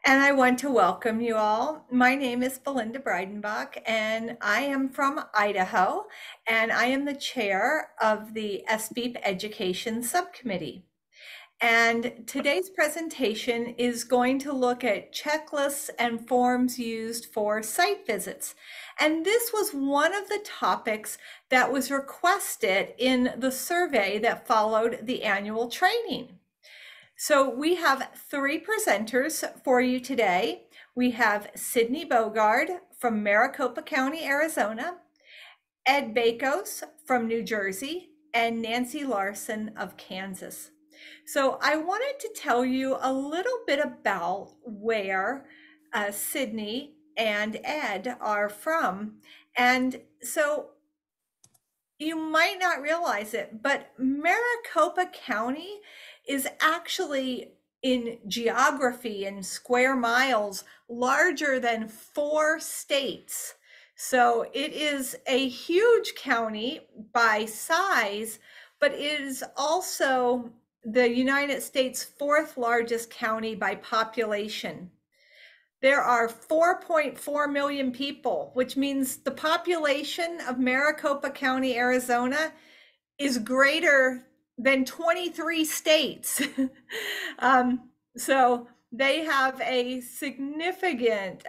And I want to welcome you all. My name is Belinda Breidenbach, and I am from Idaho, and I am the chair of the SBEEP Education Subcommittee. And today's presentation is going to look at checklists and forms used for site visits. And this was one of the topics that was requested in the survey that followed the annual training. So we have three presenters for you today. We have Sydney Boogaard from Maricopa County, Arizona, Ed Bakos from New Jersey, and Nancy Larson of Kansas. So I wanted to tell you a little bit about where Sydney and Ed are from. And so you might not realize it, but Maricopa County is actually in geography and square miles larger than 4 states. So it is a huge county by size, but it is also the United States' fourth largest county by population. There are 4.4 million people, which means the population of Maricopa County, Arizona is greater than 23 states. So they have a significant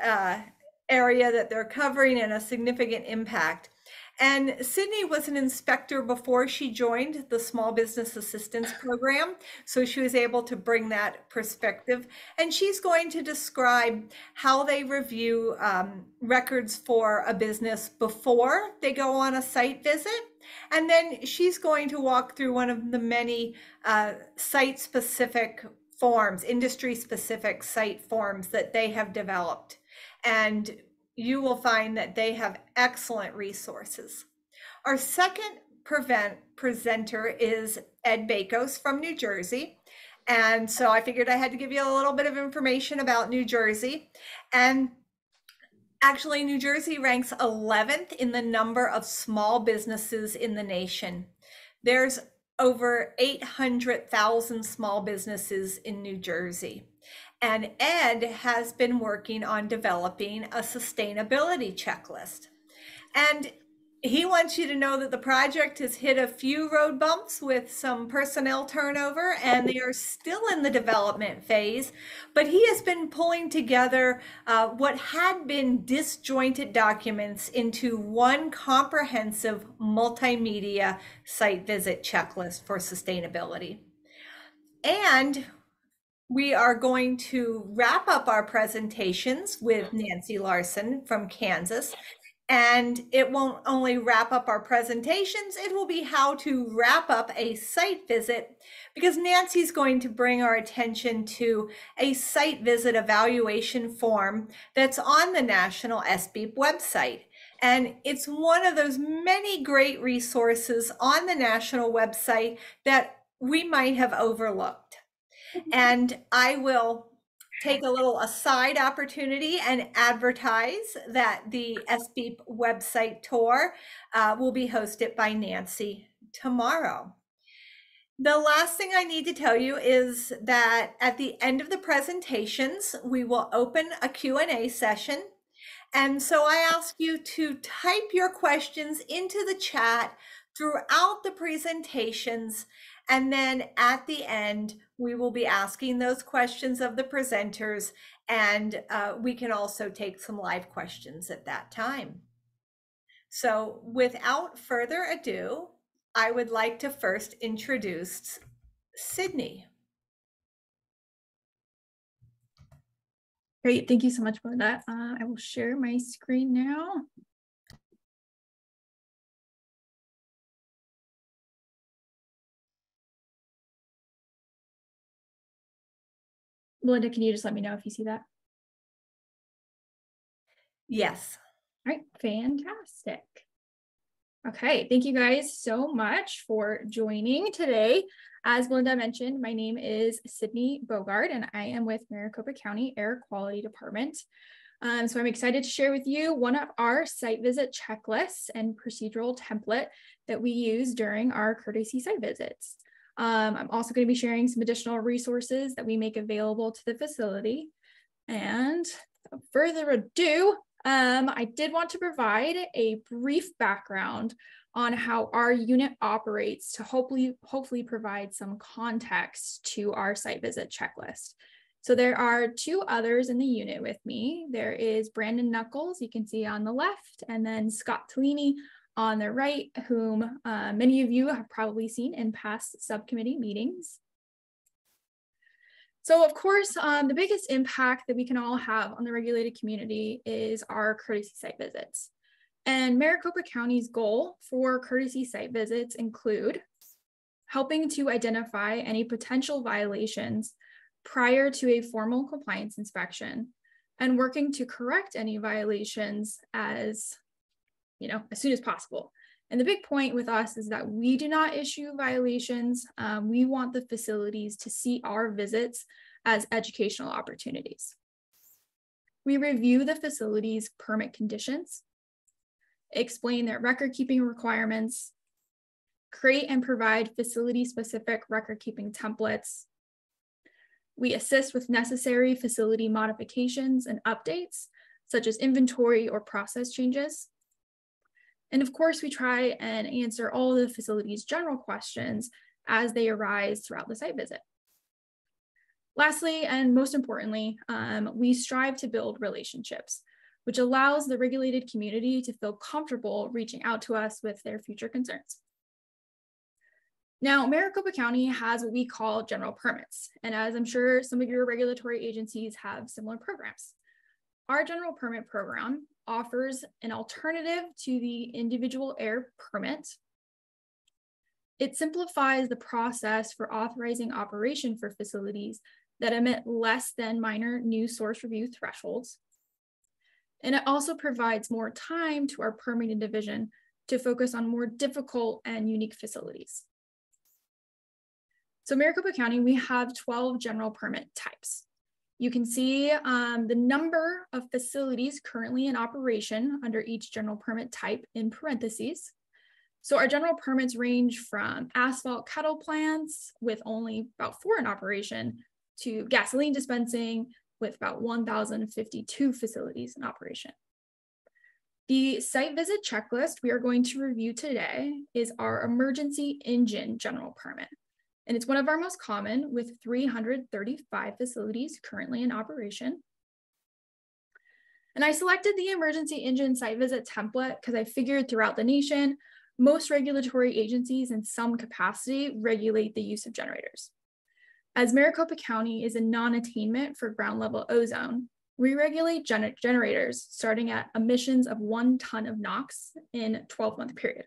area that they're covering and a significant impact. And Sydney was an inspector before she joined the Small Business Assistance Program, so she was able to bring that perspective. And she's going to describe how they review records for a business before they go on a site visit. And then she's going to walk through one of the many site-specific forms, industry-specific site forms that they have developed. And you will find that they have excellent resources. Our second presenter is Ed Bakos from New Jersey. And so I figured I had to give you a little bit of information about New Jersey. And actually, New Jersey ranks 11th in the number of small businesses in the nation. There's over 800,000 small businesses in New Jersey. And Ed has been working on developing a sustainability checklist. And he wants you to know that the project has hit a few road bumps with some personnel turnover, and they are still in the development phase. But he has been pulling together what had been disjointed documents into one comprehensive multimedia site visit checklist for sustainability. And we are going to wrap up our presentations with Nancy Larson from Kansas. And it won't only wrap up our presentations, it will be how to wrap up a site visit, because Nancy's going to bring our attention to a site visit evaluation form that's on the National SBEEP website. And it's one of those many great resources on the national website that we might have overlooked. And I will take a little aside opportunity and advertise that the SBEEP website tour will be hosted by Nancy tomorrow. The last thing I need to tell you is that at the end of the presentations, we will open a Q&A session. And so I ask you to type your questions into the chat throughout the presentations. And then at the end, we will be asking those questions of the presenters, and we can also take some live questions at that time. So without further ado, I would like to first introduce Sydney. Great, thank you so much for that. I will share my screen now. Belinda, can you just let me know if you see that? Yes. All right, fantastic. Okay, thank you guys so much for joining today. As Belinda mentioned, my name is Sydney Boogaard, and I am with Maricopa County Air Quality Department. So I'm excited to share with you one of our site visit checklists and procedural template that we use during our courtesy site visits. I'm also going to be sharing some additional resources that we make available to the facility. And without further ado, I did want to provide a brief background on how our unit operates to hopefully provide some context to our site visit checklist. So there are two others in the unit with me. There is Brandon Knuckles, you can see on the left, and then Scott Tellini on the right, whom many of you have probably seen in past subcommittee meetings. So of course, the biggest impact that we can all have on the regulated community is our courtesy site visits. And Maricopa County's goal for courtesy site visits include helping to identify any potential violations prior to a formal compliance inspection and working to correct any violations as soon as possible. And the big point with us is that we do not issue violations. We want the facilities to see our visits as educational opportunities. We review the facility's permit conditions, explain their record-keeping requirements, create and provide facility-specific record-keeping templates. We assist with necessary facility modifications and updates, such as inventory or process changes. And of course, we try and answer all of the facility's general questions as they arise throughout the site visit. Lastly, and most importantly, we strive to build relationships, which allows the regulated community to feel comfortable reaching out to us with their future concerns. Now, Maricopa County has what we call general permits, and as I'm sure some of your regulatory agencies have similar programs. Our general permit program offers an alternative to the individual air permit. It simplifies the process for authorizing operation for facilities that emit less than minor new source review thresholds. And it also provides more time to our permitting division to focus on more difficult and unique facilities. So Maricopa County, we have 12 general permit types. You can see the number of facilities currently in operation under each general permit type in parentheses. So our general permits range from asphalt kettle plants with only about 4 in operation to gasoline dispensing with about 1,052 facilities in operation. The site visit checklist we are going to review today is our emergency engine general permit. And it's one of our most common with 335 facilities currently in operation. And I selected the emergency engine site visit template because I figured throughout the nation, most regulatory agencies in some capacity regulate the use of generators. As Maricopa County is a non-attainment for ground level ozone, we regulate generators starting at emissions of 1 ton of NOx in a 12-month period.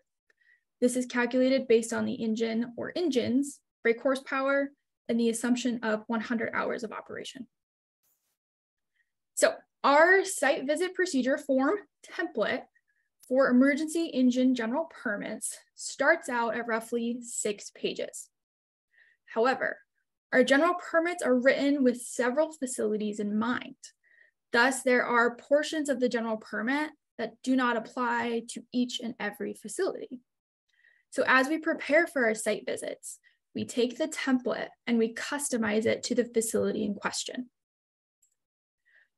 This is calculated based on the engine or engines, brake horsepower, and the assumption of 100 hours of operation. So our site visit procedure form template for emergency engine general permits starts out at roughly 6 pages. However, our general permits are written with several facilities in mind. Thus, there are portions of the general permit that do not apply to each and every facility. So as we prepare for our site visits, we take the template and we customize it to the facility in question.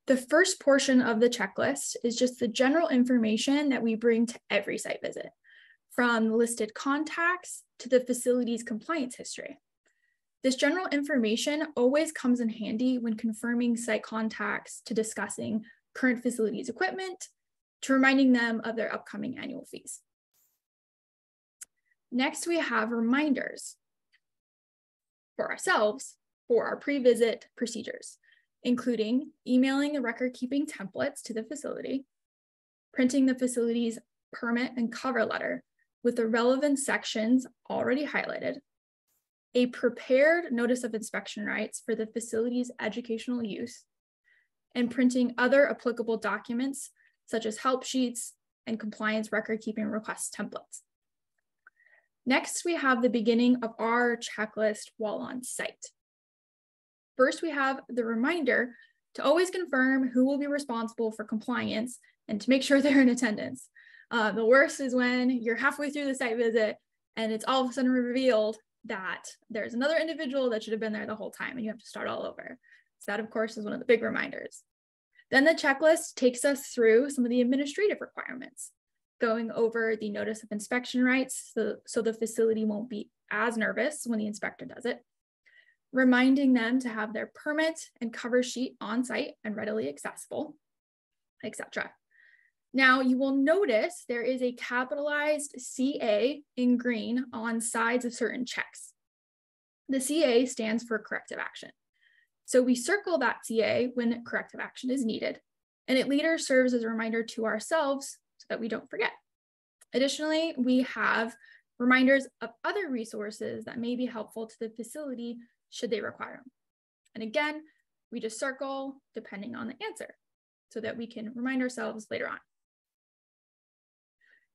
The first portion of the checklist is just the general information that we bring to every site visit, from listed contacts to the facility's compliance history. This general information always comes in handy when confirming site contacts, to discussing current facilities equipment, to reminding them of their upcoming annual fees. Next, we have reminders for ourselves for our pre-visit procedures, including emailing the record-keeping templates to the facility, printing the facility's permit and cover letter with the relevant sections already highlighted, a prepared notice of inspection rights for the facility's educational use, and printing other applicable documents such as help sheets and compliance record-keeping request templates. Next, we have the beginning of our checklist while on site. First, we have the reminder to always confirm who will be responsible for compliance and to make sure they're in attendance. The worst is when you're halfway through the site visit and it's all of a sudden revealed that there's another individual that should have been there the whole time and you have to start all over. So that, of course, is one of the big reminders. Then the checklist takes us through some of the administrative requirements, going over the notice of inspection rights so the facility won't be as nervous when the inspector does it, reminding them to have their permit and cover sheet on site and readily accessible, etc. Now you will notice there is a capitalized CA in green on sides of certain checks. The CA stands for corrective action. So we circle that CA when corrective action is needed, and it later serves as a reminder to ourselves so that we don't forget. Additionally, we have reminders of other resources that may be helpful to the facility should they require them. And again, we just circle depending on the answer so that we can remind ourselves later on.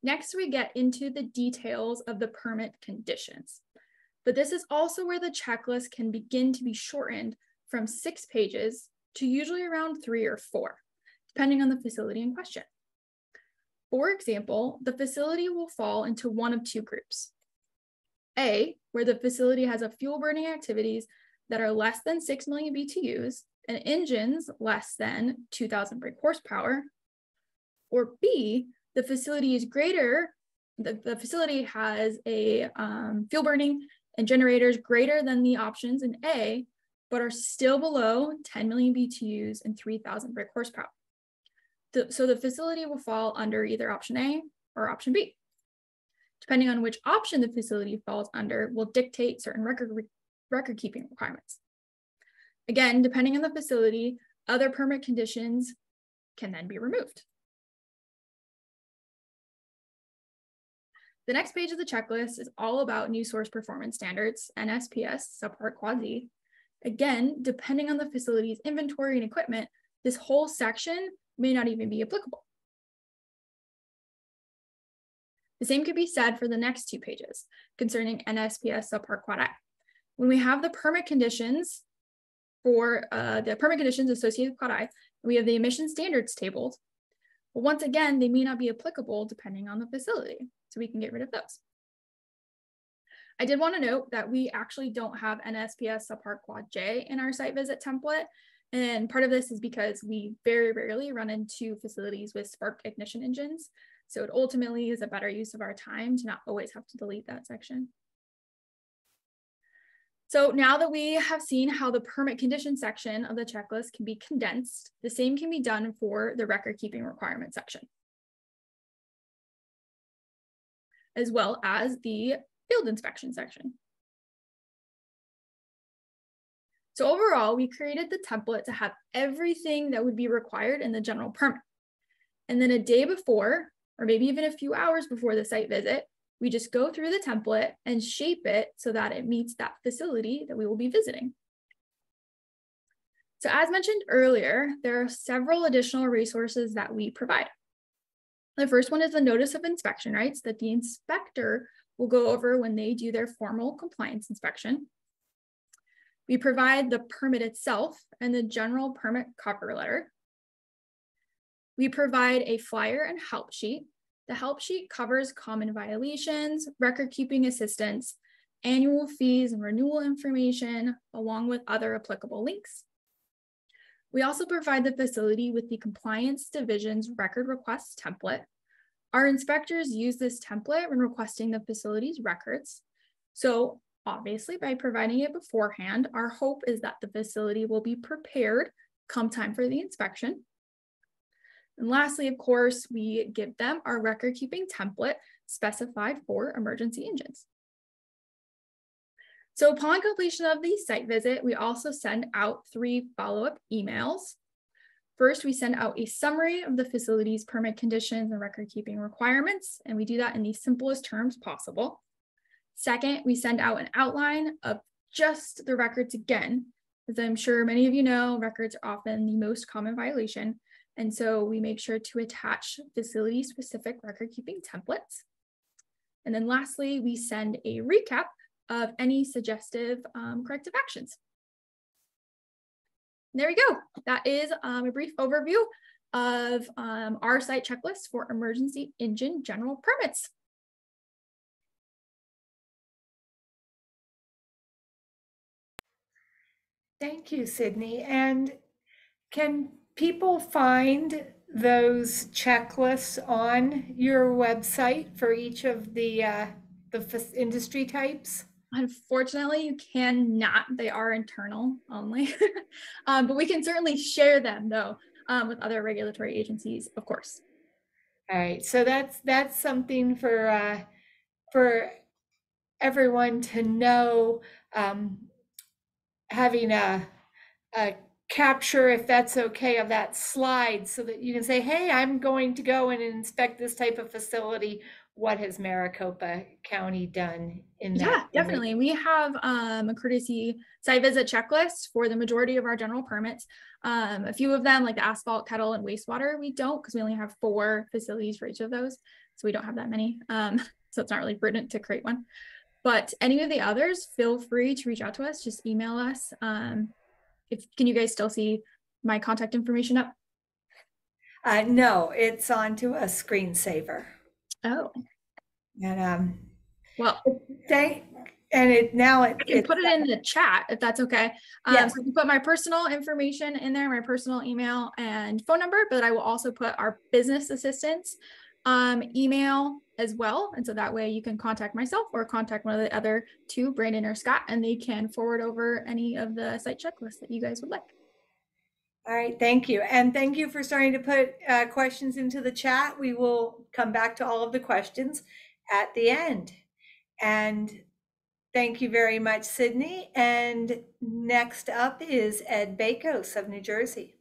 Next, we get into the details of the permit conditions. But this is also where the checklist can begin to be shortened from 6 pages to usually around 3 or 4, depending on the facility in question. For example, the facility will fall into one of 2 groups. A, where the facility has a fuel burning activities that are less than 6 million BTUs and engines less than 2,000 brake horsepower. Or B, the facility is greater, the facility has a fuel burning and generators greater than the options in A, but are still below 10 million BTUs and 3,000 brake horsepower. So the facility will fall under either option A or option B. Depending on which option the facility falls under will dictate certain record keeping requirements. Again, depending on the facility, other permit conditions can then be removed. The next page of the checklist is all about new source performance standards, NSPS, subpart quad Z. Again, depending on the facility's inventory and equipment, this whole section may not even be applicable. The same could be said for the next 2 pages concerning NSPS subpart quad I. When we have the permit conditions for the permit conditions associated with quad I, we have the emission standards tabled. But once again, they may not be applicable depending on the facility, so we can get rid of those. I did want to note that we actually don't have NSPS subpart quad J in our site visit template. And part of this is because we very rarely run into facilities with spark ignition engines. So it ultimately is a better use of our time to not always have to delete that section. So now that we have seen how the permit condition section of the checklist can be condensed, the same can be done for the record keeping requirement section, as well as the field inspection section. So overall, we created the template to have everything that would be required in the general permit. And then a day before, or maybe even a few hours before the site visit, we just go through the template and shape it so that it meets that facility that we will be visiting. So as mentioned earlier, there are several additional resources that we provide. The first one is the notice of inspection rights that the inspector will go over when they do their formal compliance inspection. We provide the permit itself and the general permit cover letter. We provide a flyer and help sheet. The help sheet covers common violations, record keeping assistance, annual fees and renewal information, along with other applicable links. We also provide the facility with the Compliance Division's record request template. Our inspectors use this template when requesting the facility's records. So obviously, by providing it beforehand, our hope is that the facility will be prepared come time for the inspection. And lastly, of course, we give them our record-keeping template specified for emergency engines. So upon completion of the site visit, we also send out 3 follow-up emails. First, we send out a summary of the facility's permit conditions and record-keeping requirements, and we do that in the simplest terms possible. Second, we send out an outline of just the records again. As I'm sure many of you know, records are often the most common violation. And so we make sure to attach facility-specific record-keeping templates. And then lastly, we send a recap of any suggestive corrective actions. And there we go. That is a brief overview of our site checklist for emergency engine general permits. Thank you, Sydney. And can people find those checklists on your website for each of the industry types? Unfortunately, you cannot. They are internal only. But we can certainly share them though with other regulatory agencies, of course. All right, so that's something for everyone to know. Having a capture, if that's okay, of that slide so that you can say, hey, I'm going to go and inspect this type of facility. What has Maricopa County done in that? Yeah, definitely. We have a courtesy site visit checklist for the majority of our general permits. A few of them, like the asphalt, kettle, and wastewater, we don't, because we only have 4 facilities for each of those. So we don't have that many. So it's not really prudent to create one. But any of the others, feel free to reach out to us. Just email us. Can you guys still see my contact information up? No, it's onto a screensaver. Oh, And well, thank and it now I can put it in the chat if that's okay. Yes. So I can put my personal information in there, my personal email and phone number, but I will also put our business assistants email as well. And so that way you can contact myself or contact one of the other 2, Brandon or Scott, and they can forward over any of the site checklists that you guys would like. All right, thank you. And thank you for starting to put questions into the chat. We will come back to all of the questions at the end. And thank you very much, Sydney. And next up is Ed Bakos of New Jersey.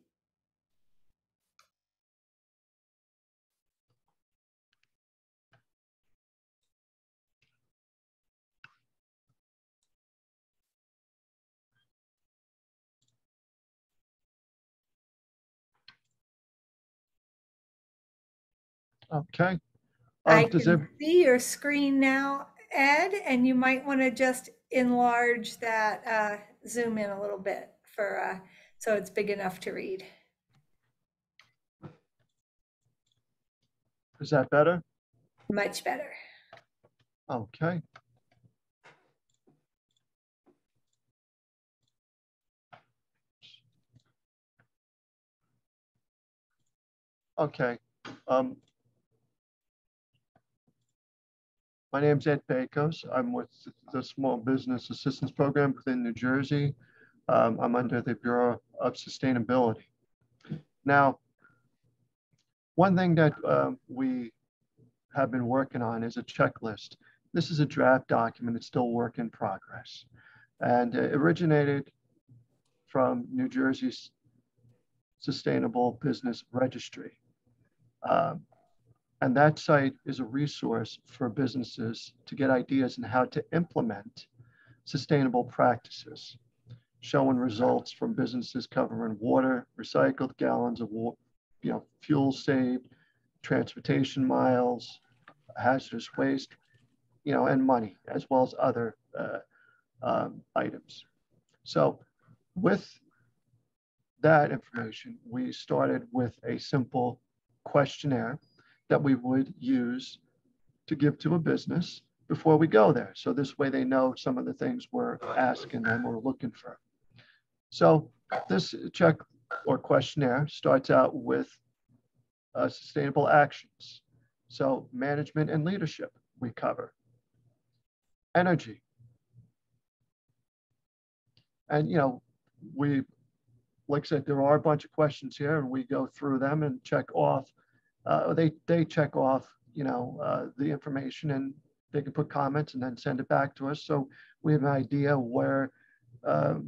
Okay. I can see your screen now, Ed, and you might want to just enlarge that, zoom in a little bit for so it's big enough to read. Is that better? Much better. Okay. Okay. My name's Ed Bakos. I'm with the Small Business Assistance Program within New Jersey. I'm under the Bureau of Sustainability. Now, one thing that we have been working on is a checklist. This is a draft document. It's still work in progress. And it originated from New Jersey's Sustainable Business Registry. And that site is a resource for businesses to get ideas on how to implement sustainable practices, showing results from businesses covering water, recycled gallons of water, fuel saved, transportation miles, hazardous waste, and money, as well as other items. So with that information, we started with a simple questionnaire that we would use to give to a business before we go there. So this way they know some of the things we're asking them or looking for. So this check or questionnaire starts out with sustainable actions. So management and leadership we cover. Energy. And we, like I said, there are a bunch of questions here and we go through them and check off. They check off, the information and they can put comments and then send it back to us. So we have an idea where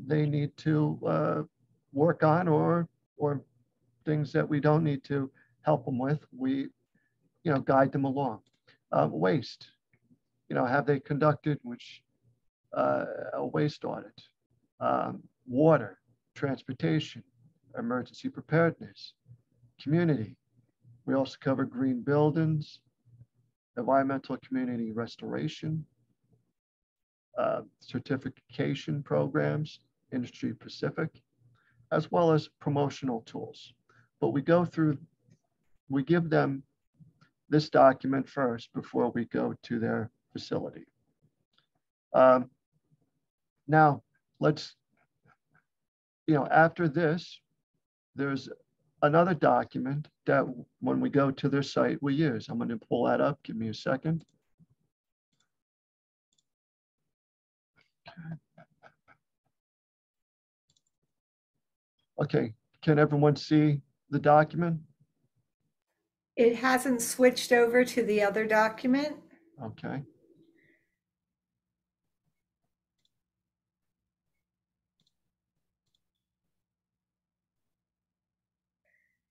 they need to work on or things that we don't need to help them with. We, guide them along. Waste, have they conducted a waste audit? Water, transportation, emergency preparedness, community. We also cover green buildings, environmental community restoration, certification programs, industry specific, as well as promotional tools. But we give them this document first before we go to their facility. Now, let's, after this, there's another document that when we go to their site, we use. I'm going to pull that up. Give me a second. Okay, can everyone see the document? It hasn't switched over to the other document. Okay.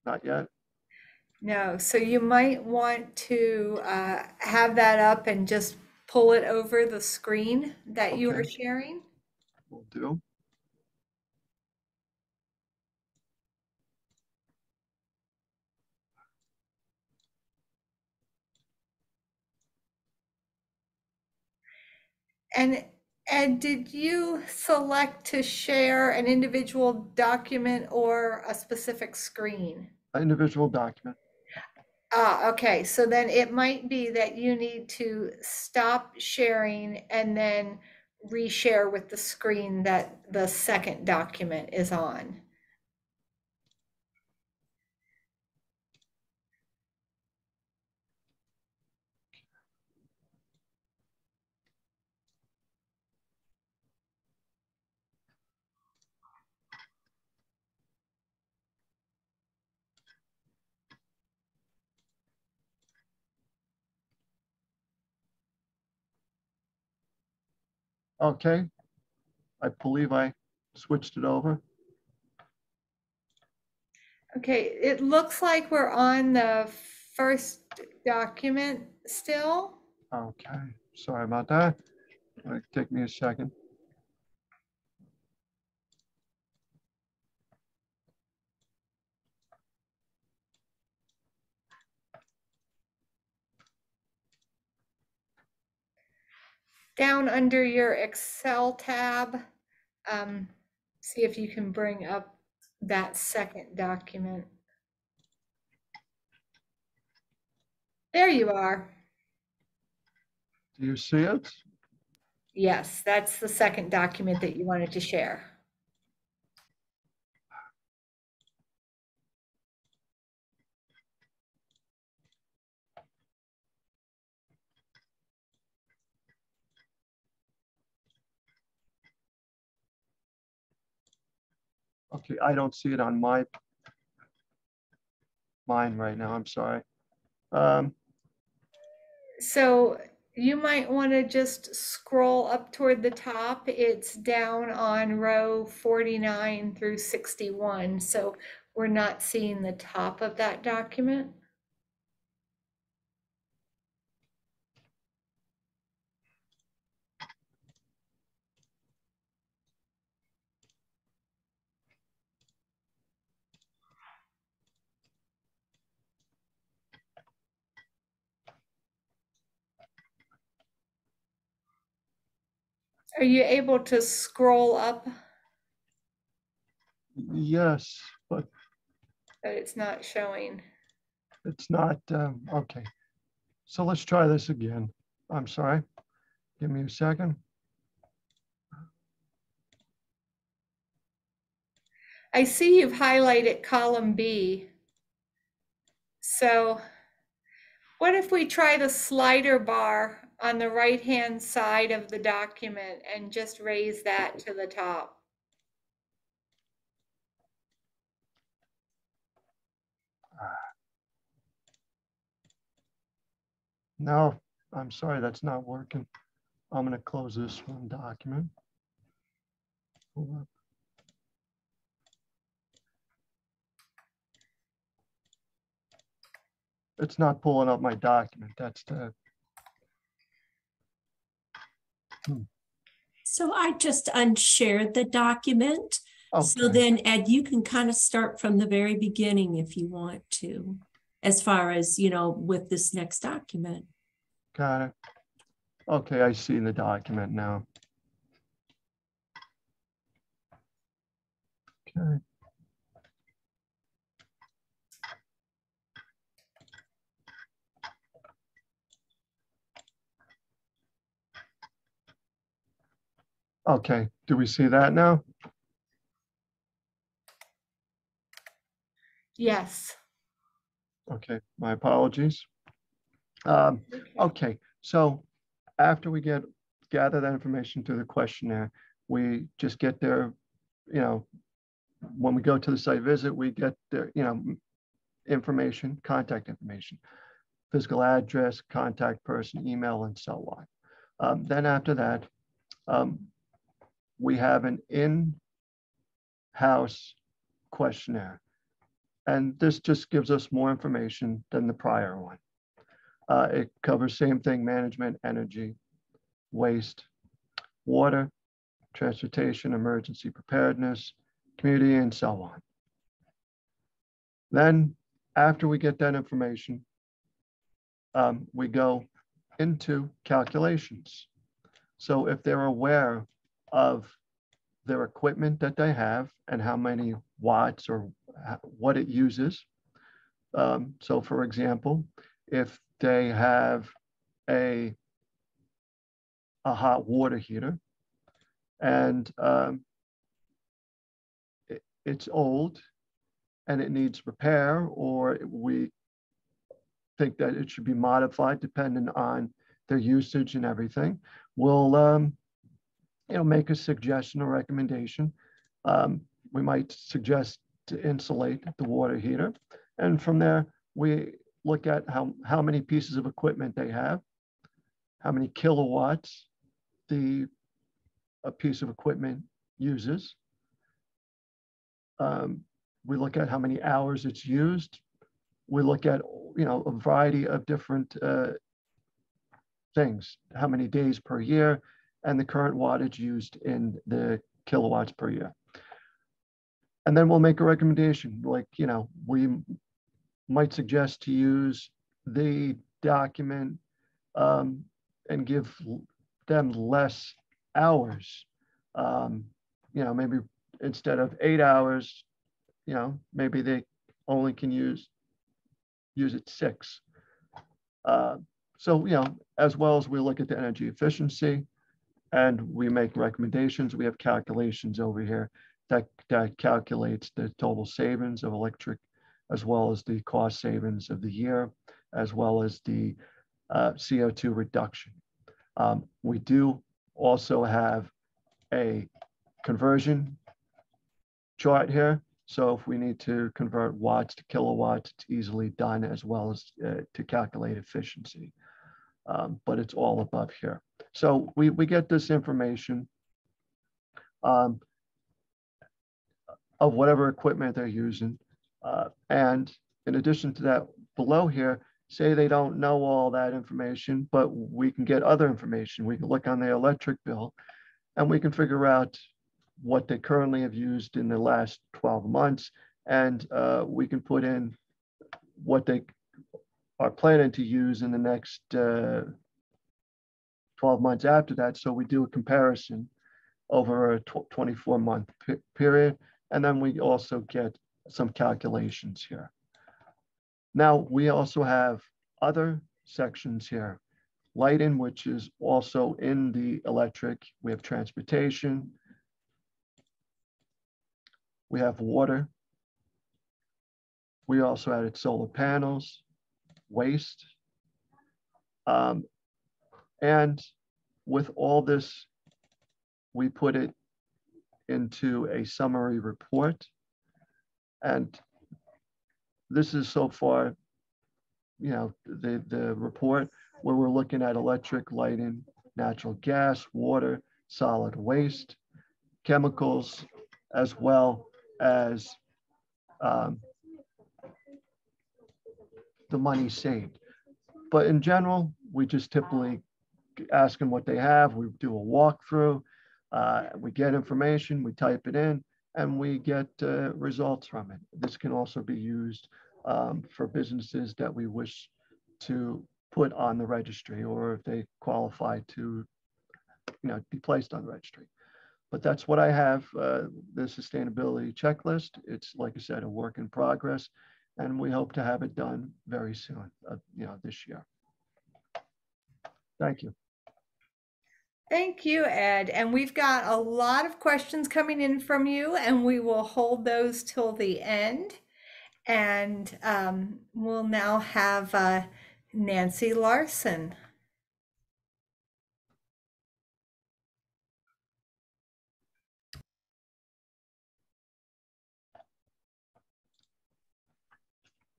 Not yet. No, so you might want to have that up and just pull it over the screen that you are Okay. sharing. Will do. And Ed, did you select to share an individual document or a specific screen? Individual document. Ah, okay. So then it might be that you need to stop sharing and then reshare with the screen that the second document is on. Okay. I believe I switched it over. Okay, it looks like we're on the first document still. Okay. Sorry about that. It'll take me a second. Down under your Excel tab, see if you can bring up that second document. There you are. Do you see it? Yes, that's the second document that you wanted to share. Okay, I don't see it on mine right now. I'm sorry. So you might want to just scroll up toward the top. It's down on row 49 through 61. So we're not seeing the top of that document. Are you able to scroll up? Yes, but It's not showing. it's not. Okay. So let's try this again. I'm sorry. Give me a second. I see you've highlighted column B. So what if we try the slider bar on the right-hand side of the document and just raise that to the top? No, I'm sorry, that's not working. I'm going to close this one document. Hold up. It's not pulling up my document. That's the. So I just unshared the document. So Okay. then Ed, you can kind of start from the very beginning if you want to, as far as, you know, with this next document. Got it. Okay, I see the document now. Okay. Okay, do we see that now? Yes. Okay, my apologies. Okay, so after we gather that information through the questionnaire, we just get their, you know, when we go to the site visit, we get their, information, contact information, physical address, contact person, email, and so on. Then after that, we have an in-house questionnaire. And this just gives us more information than the prior one. It covers same thing, management, energy, waste, water, transportation, emergency preparedness, community, and so on. Then after we get that information, we go into calculations. So if they're aware of their equipment that they have and how many watts or what it uses. So for example, if they have a hot water heater and it's old and it needs repair, or we think that it should be modified depending on their usage and everything, we'll make a suggestion or recommendation. We might suggest to insulate the water heater. And from there, we look at how many pieces of equipment they have, how many kilowatts a piece of equipment uses. We look at how many hours it's used. We look at, a variety of different things, how many days per year, and the current wattage used in the kilowatts per year. And then we'll make a recommendation, like, we might suggest to use the document and give them less hours. Maybe instead of 8 hours, maybe they only can use it 6. So, as well as we look at the energy efficiency and we make recommendations, we have calculations over here that calculates the total savings of electric, as well as the cost savings of the year, as well as the CO2 reduction. We do also have a conversion chart here. So if we need to convert watts to kilowatts, it's easily done, as well as to calculate efficiency. But it's all above here. So we get this information of whatever equipment they're using. And in addition to that, below here, say they don't know all that information, but we can get other information. We can look on their electric bill and we can figure out what they currently have used in the last 12 months. And we can put in what they are planning to use in the next 12 months after that. So we do a comparison over a 24-month period. And then we also get some calculations here. Now, we also have other sections here. Lighting, which is also in the electric. We have transportation. We have water. We also added solar panels, waste. And with all this, we put it into a summary report. And this is so far, the report where we're looking at electric, lighting, natural gas, water, solid waste, chemicals, as well as the money saved. But in general, we just typically ask them what they have. We do a walkthrough, we get information, we type it in, and we get results from it. This can also be used for businesses that we wish to put on the registry, or if they qualify to be placed on the registry. But that's what I have, the sustainability checklist. It's, like I said, a work in progress, and we hope to have it done very soon, this year. Thank you. Thank you, Ed. And we've got a lot of questions coming in from you, and we will hold those till the end. And we'll now have Nancy Larson.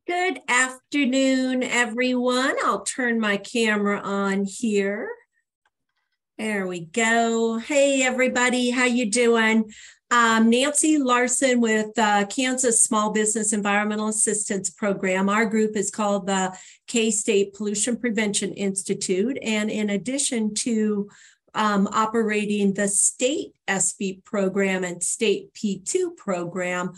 Good afternoon, everyone. I'll turn my camera on here. There we go. Hey, everybody, how you doing? Nancy Larson with Kansas Small Business Environmental Assistance Program. Our group is called the K-State Pollution Prevention Institute. And in addition to operating the state SBEEP program and state P2 program,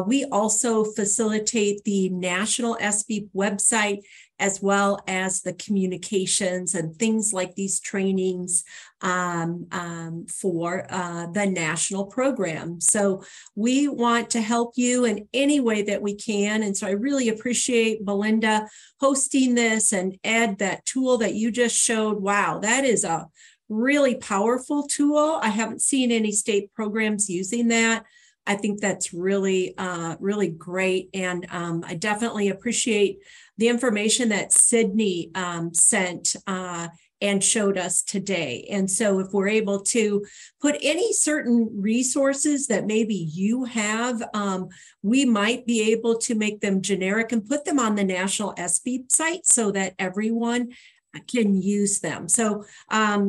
we also facilitate the national SBEEP website, as well as the communications and things like these trainings for the national program. So we want to help you in any way that we can. And so I really appreciate Belinda hosting this, and Ed, that tool that you just showed. Wow, that is a really powerful tool. I haven't seen any state programs using that. I think that's really, really great. And I definitely appreciate the information that Sydney sent and showed us today. And so if we're able to put any certain resources that maybe you have, we might be able to make them generic and put them on the national SBEEP site so that everyone can use them. So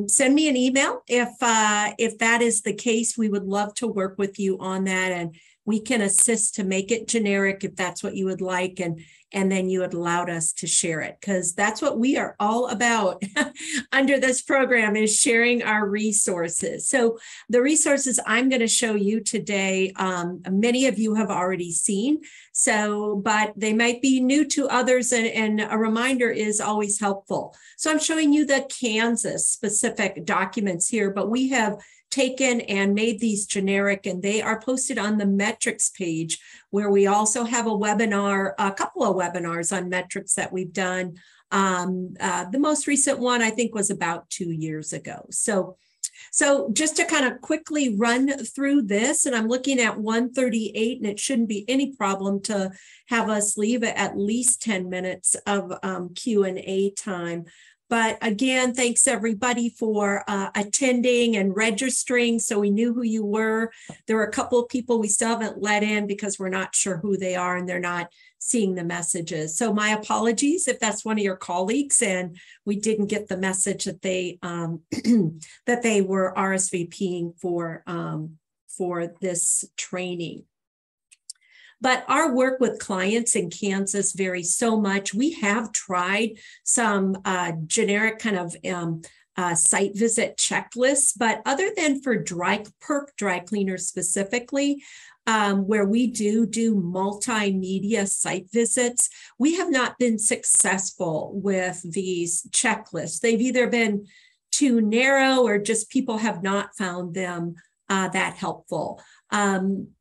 send me an email if that is the case. We would love to work with you on that, and we can assist to make it generic if that's what you would like, and then you had allowed us to share it, because that's what we are all about under this program, is sharing our resources. So the resources I'm going to show you today, many of you have already seen, but they might be new to others, and a reminder is always helpful. So I'm showing you the Kansas specific documents here, but we have taken and made these generic, and they are posted on the metrics page, where we also have a webinar, a couple of webinars on metrics that we've done. The most recent one, I think, was about 2 years ago. So just to kind of quickly run through this, and I'm looking at 1:38, and it shouldn't be any problem to have us leave at least 10 minutes of Q&A time. But again, thanks everybody for attending and registering, so we knew who you were. There were a couple of people we still haven't let in because we're not sure who they are and they're not seeing the messages. So my apologies if that's one of your colleagues and we didn't get the message that they that they were RSVPing for this training. But our work with clients in Kansas varies so much. We have tried some generic kind of site visit checklists, but other than for PERC dry cleaners specifically, where we do multimedia site visits, we have not been successful with these checklists. They've either been too narrow, or just people have not found them that helpful.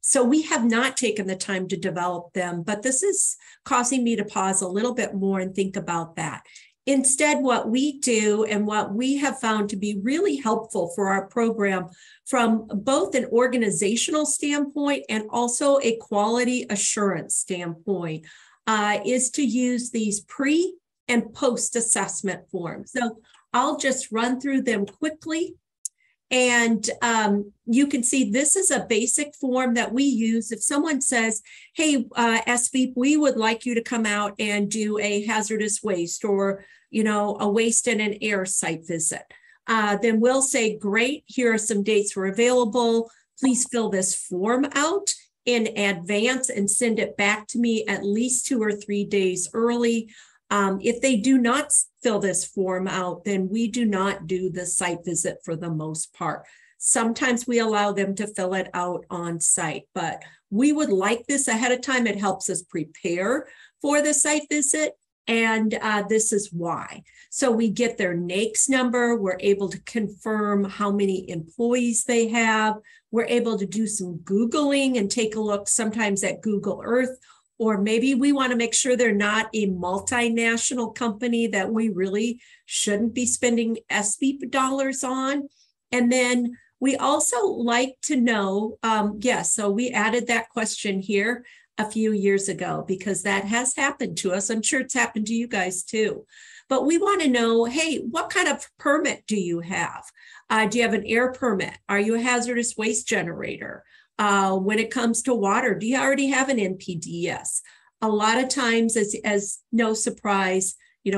So we have not taken the time to develop them, but this is causing me to pause a little bit more and think about that. Instead, what we do and what we have found to be really helpful for our program from both an organizational standpoint and also a quality assurance standpoint is to use these pre and post assessment forms. So I'll just run through them quickly. And you can see this is a basic form that we use. If someone says, hey, SBEEP, we would like you to come out and do a hazardous waste, or, you know, a waste and an air site visit, then we'll say, great, here are some dates we're available. Please fill this form out in advance and send it back to me at least 2 or 3 days early. If they do not fill this form out, then we do not do the site visit for the most part. Sometimes we allow them to fill it out on site, but we would like this ahead of time. It helps us prepare for the site visit, and this is why. So we get their NAICS number. We're able to confirm how many employees they have. We're able to do some Googling and take a look sometimes at Google Earth. Or maybe we want to make sure they're not a multinational company that we really shouldn't be spending SBEEP dollars on. And then we also like to know, so we added that question here. a few years ago, because that has happened to us. I'm sure it's happened to you guys too. But we want to know, hey, what kind of permit do you have? Do you have an air permit? Are you a hazardous waste generator? When it comes to water, do you already have an NPDES? A lot of times, as no surprise,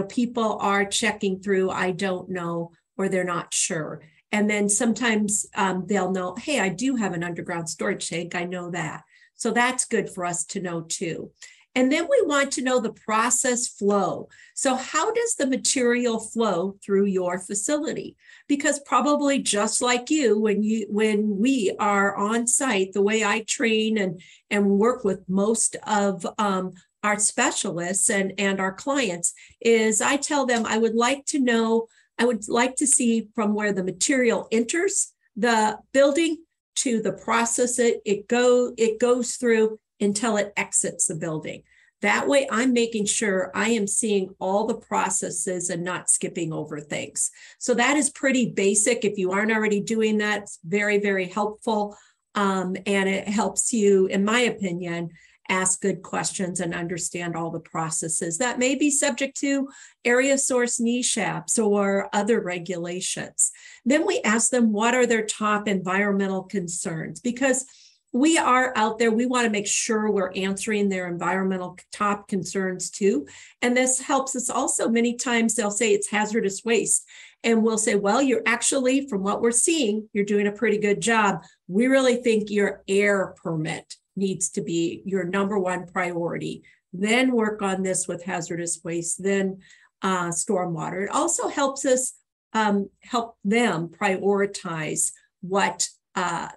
people are checking through, I don't know, or they're not sure. And then sometimes they'll know, hey, I do have an underground storage tank. I know that. So that's good for us to know too. And then we want to know the process flow. So how does the material flow through your facility? Because probably just like you, when we are on site, the way I train and work with most of our specialists and our clients is I tell them I would like to see from where the material enters the building to the process it goes through until it exits the building. That way I'm making sure I am seeing all the processes and not skipping over things. So that is pretty basic. If you aren't already doing that, it's very, very helpful. And it helps you, in my opinion, ask good questions and understand all the processes that may be subject to area source NESHAPs or other regulations. Then we ask them what are their top environmental concerns, because we are out there, we want to make sure we're answering their environmental top concerns too. And this helps us also. Many times they'll say it's hazardous waste. And we'll say, well, you're actually, from what we're seeing, you're doing a pretty good job. We really think your air permit needs to be your number one priority. Then work on this with hazardous waste, then stormwater. It also helps us help them prioritize what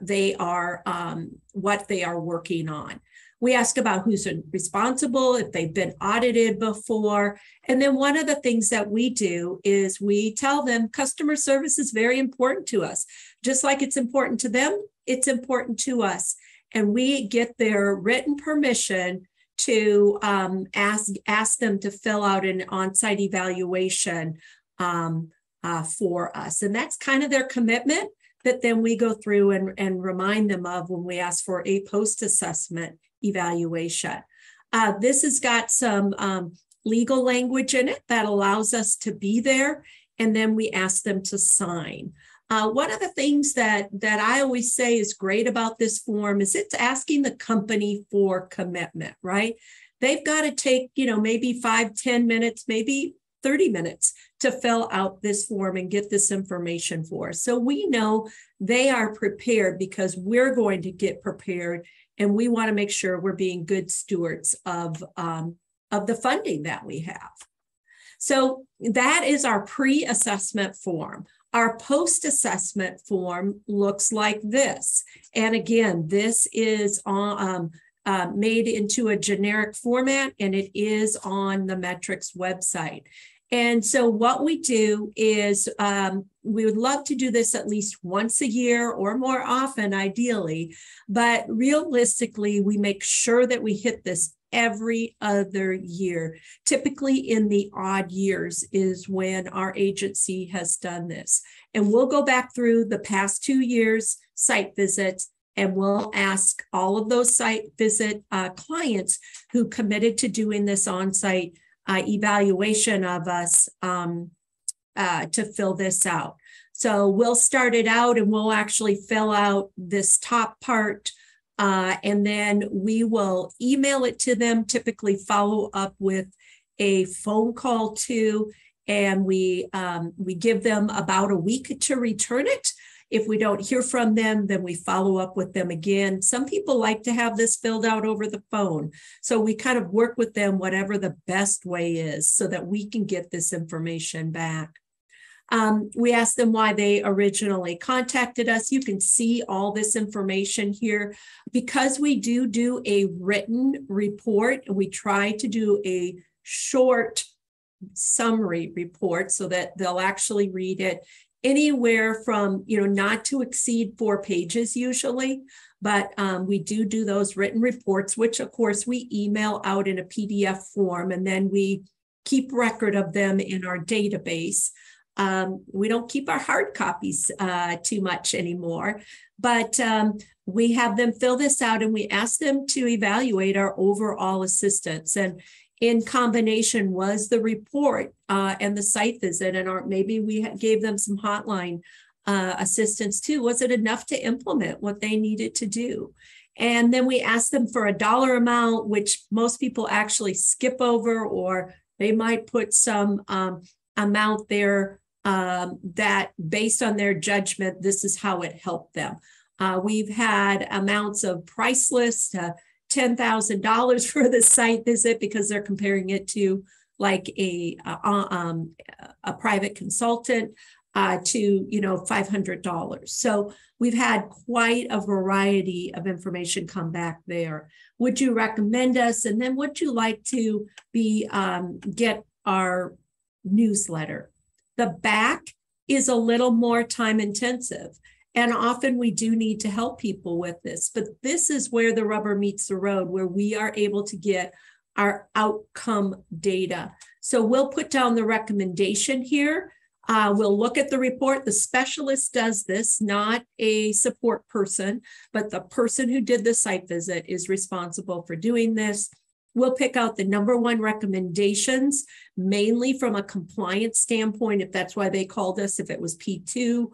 they are working on. We ask about who's responsible, if they've been audited before. And then one of the things that we do is we tell them customer service is very important to us. Just like it's important to them, it's important to us. And we get their written permission to ask them to fill out an on-site evaluation for us. And that's kind of their commitment that then we go through and remind them of when we ask for a post-assessment evaluation. This has got some legal language in it that allows us to be there, and then we ask them to sign. One of the things that I always say is great about this form is it's asking the company for commitment, right? They've got to take, maybe 5-10 minutes, maybe 30 minutes to fill out this form and get this information for us. So we know they are prepared because we're going to get prepared, and we want to make sure we're being good stewards of the funding that we have. So that is our pre-assessment form. Our post-assessment form looks like this. And again, this is made into a generic format, and it is on the Metrics website. And so what we do is we would love to do this at least once a year or more often, ideally. But realistically, we make sure that we hit this every other year. Typically in the odd years is when our agency has done this. And we'll go back through the past 2 years site visits, and we'll ask all of those site visit clients who committed to doing this on-site evaluation of us to fill this out. So we'll start it out, and we'll actually fill out this top part, and then we will email it to them, typically follow up with a phone call too, and we give them about a week to return it. If we don't hear from them, then we follow up with them again. Some people like to have this filled out over the phone. So we kind of work with them whatever the best way is so that we can get this information back. We asked them why they originally contacted us. You can see all this information here. Because we do a written report, we try to do a short summary report so that they'll actually read it anywhere from, not to exceed 4 pages usually, but we do those written reports, which of course we email out in a PDF form, and then we keep record of them in our database. We don't keep our hard copies too much anymore, but we have them fill this out and we ask them to evaluate our overall assistance. And in combination was the report and the site visit, and maybe we gave them some hotline assistance too. Was it enough to implement what they needed to do? And then we asked them for a dollar amount, which most people actually skip over, or they might put some amount there that based on their judgment, this is how it helped them. We've had amounts of priceless $10,000 for the site visit because they're comparing it to like a private consultant to $500. So we've had quite a variety of information come back there. Would you recommend us? And then would you like to get our newsletter? The back is a little more time intensive. And often we do need to help people with this, but this is where the rubber meets the road, where we are able to get our outcome data. So we'll put down the recommendation here. We'll look at the report. The specialist does this, not a support person, but the person who did the site visit is responsible for doing this. We'll pick out the #1 recommendations, mainly from a compliance standpoint, if that's why they called us, if it was P2.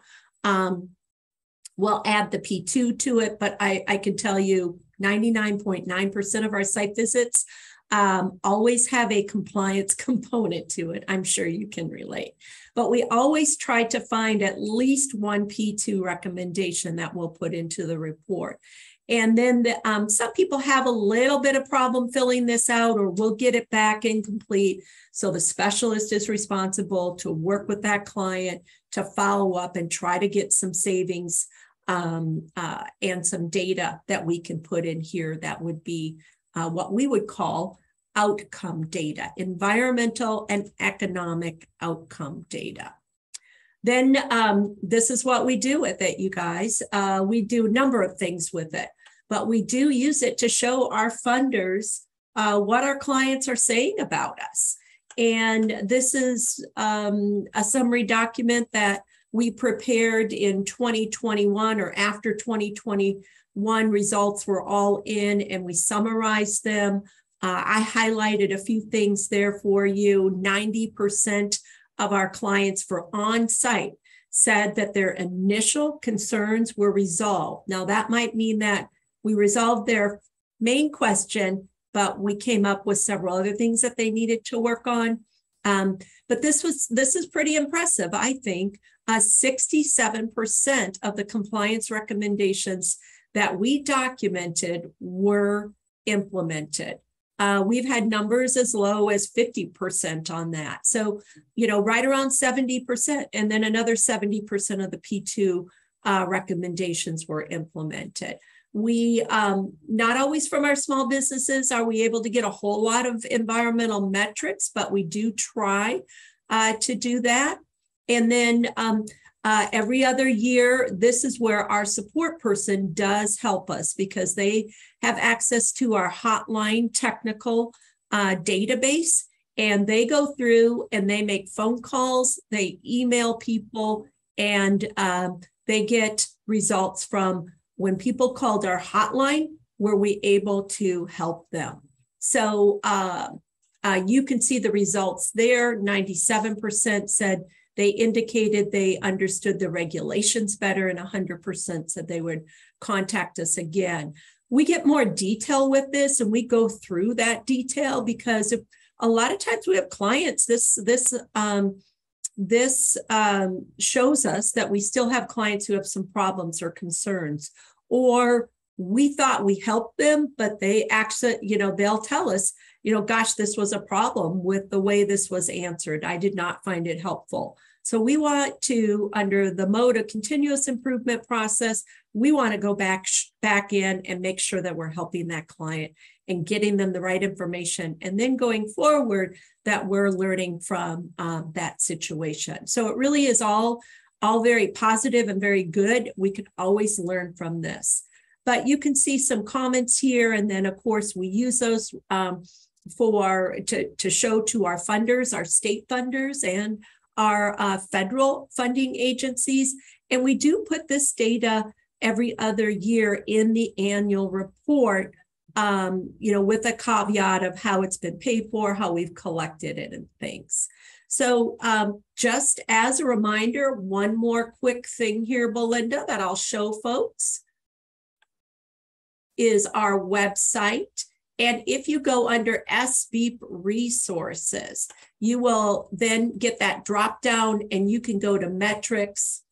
We'll add the P2 to it, but I can tell you 99.9% of our site visits always have a compliance component to it. I'm sure you can relate. But we always try to find at least one P2 recommendation that we'll put into the report. And then some people have a little bit of problem filling this out, or we'll get it back incomplete. So the specialist is responsible to work with that client to follow up and try to get some savings and some data that we can put in here that would be what we would call outcome data, environmental and economic outcome data. Then this is what we do with it, you guys. We do a number of things with it, but we do use it to show our funders what our clients are saying about us. And this is a summary document that we prepared in 2021 or after 2021 results were all in, and we summarized them. I highlighted a few things there for you. 90% of our clients for on-site said that their initial concerns were resolved. Now that might mean that we resolved their main question, but we came up with several other things that they needed to work on. But this is pretty impressive, I think. 67% of the compliance recommendations that we documented were implemented. We've had numbers as low as 50% on that. So, right around 70%, and then another 70% of the P2 recommendations were implemented. We, not always from our small businesses are we able to get a whole lot of environmental metrics, but we do try to do that. And then every other year, this is where our support person does help us because they have access to our hotline technical database, and they go through and they make phone calls, they email people, and they get results from when people called our hotline, were we able to help them? So you can see the results there. 97% said they indicated they understood the regulations better, and 100% said they would contact us again. We get more detail with this, and we go through that detail because a lot of times we have clients, this shows us that we still have clients who have some problems or concerns, or we thought we helped them, but they actually, they'll tell us, gosh, this was a problem with the way this was answered. I did not find it helpful. So we want to, under the mode of continuous improvement process, we want to go back in and make sure that we're helping that client and getting them the right information. And then going forward, that we're learning from that situation. So it really is all very positive and very good. We can always learn from this. But you can see some comments here. And then, of course, we use those to show to our funders, our state funders, and our federal funding agencies. And we do put this data every other year in the annual report, with a caveat of how it's been paid for, how we've collected it and things. So just as a reminder, one more quick thing here, Belinda, that I'll show folks is our website. And if you go under SBEEP resources, you will then get that drop down and you can go to metrics.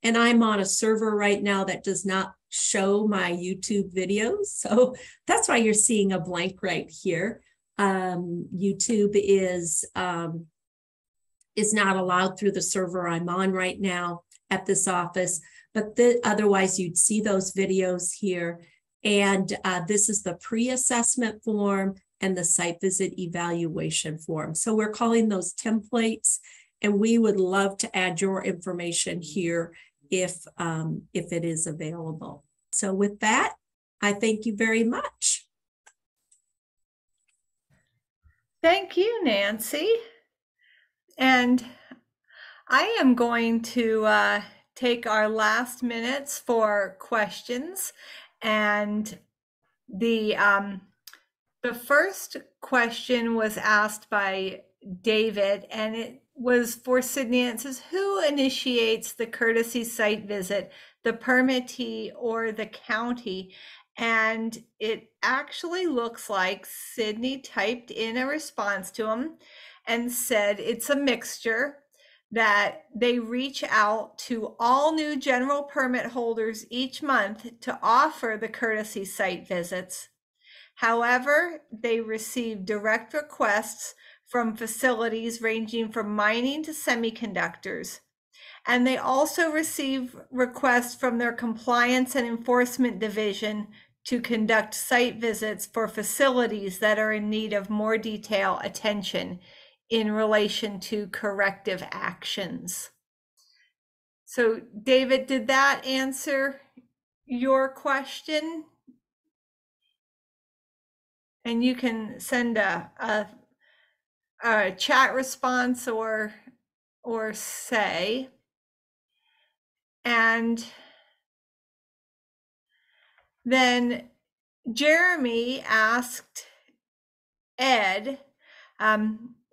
And I'm on a server right now that does not show my YouTube videos. So that's why you're seeing a blank right here. YouTube is not allowed through the server I'm on right now at this office, but otherwise you'd see those videos here. And this is the pre-assessment form and the site visit evaluation form. So we're calling those templates, and we would love to add your information here if it is available. So with that, I thank you very much. Thank you, Nancy. And I am going to take our last minutes for questions. And the first question was asked by David, and it was for Sydney. And it says, who initiates the courtesy site visit, the permittee or the county? And it actually looks like Sydney typed in a response to him and said it's a mixture, that they reach out to all new general permit holders each month to offer the courtesy site visits. However, they receive direct requests from facilities ranging from mining to semiconductors. And they also receive requests from their compliance and enforcement division to conduct site visits for facilities that are in need of more detailed attention in relation to corrective actions. So, David, did that answer your question? And you can send a chat response or say. And then Jeremy asked Ed,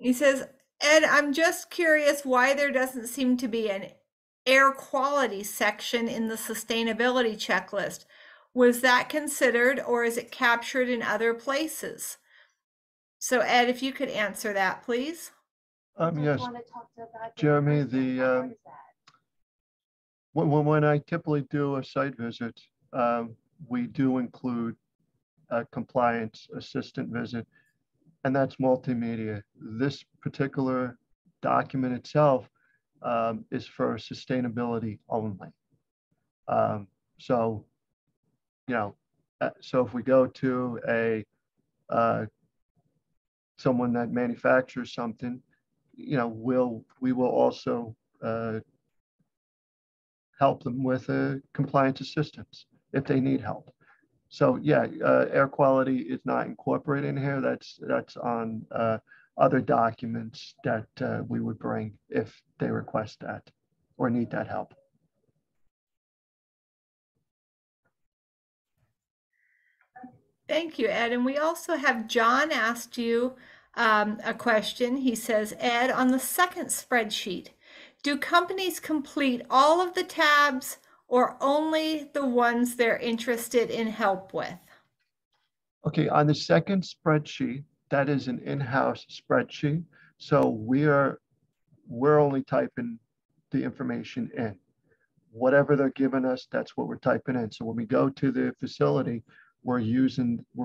he says, Ed, I'm just curious why there doesn't seem to be an air quality section in the sustainability checklist. Was that considered, or is it captured in other places? So Ed, if you could answer that, please. Yes, Jeremy, when I typically do a site visit, we do include a compliance assistant visit, and that's multimedia. This particular document itself is for sustainability only. So if we go to someone that manufactures something, we will also help them with compliance assistance if they need help. So yeah, air quality is not incorporated in here. That's on other documents that we would bring if they request that or need that help. Thank you, Ed. And we also have John asked you a question. He says, Ed, on the second spreadsheet, do companies complete all of the tabs or only the ones they're interested in help with? Okay, on the second spreadsheet, that is an in-house spreadsheet. So we're only typing the information in. Whatever they're giving us, that's what we're typing in. So when we go to the facility, we're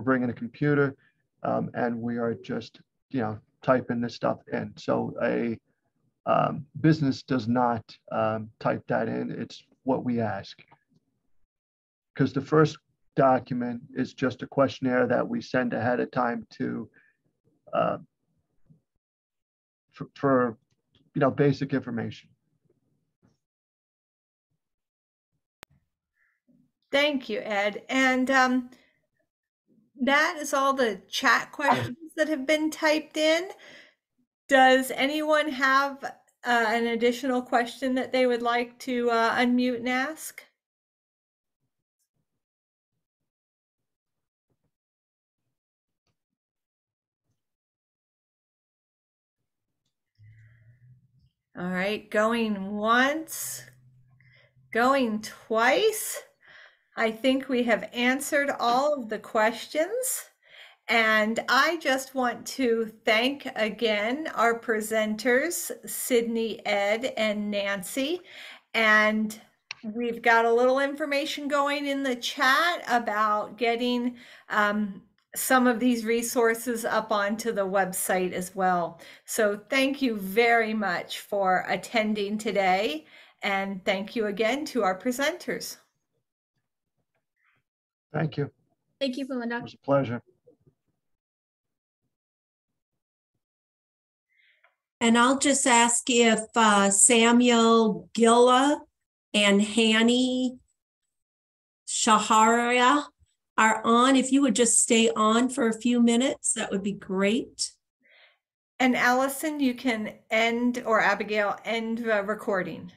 bringing a computer and we are just, typing this stuff in. So a business does not type that in. It's what we ask. Because the first document is just a questionnaire that we send ahead of time to for basic information. Thank you, Ed. And that is all the chat questions that have been typed in. Does anyone have an additional question that they would like to unmute and ask? All right, going once, going twice. I think we have answered all of the questions. And I just want to thank again our presenters, Sydney, Ed, and Nancy. And we've got a little information going in the chat about getting some of these resources up onto the website as well. So thank you very much for attending today. And thank you again to our presenters. Thank you. Thank you, Belinda. It was a pleasure. And I'll just ask if Samuel Gilla and Hani Shaharia are on. If you would just stay on for a few minutes, that would be great. And Allison, you can end, or Abigail, end the recording.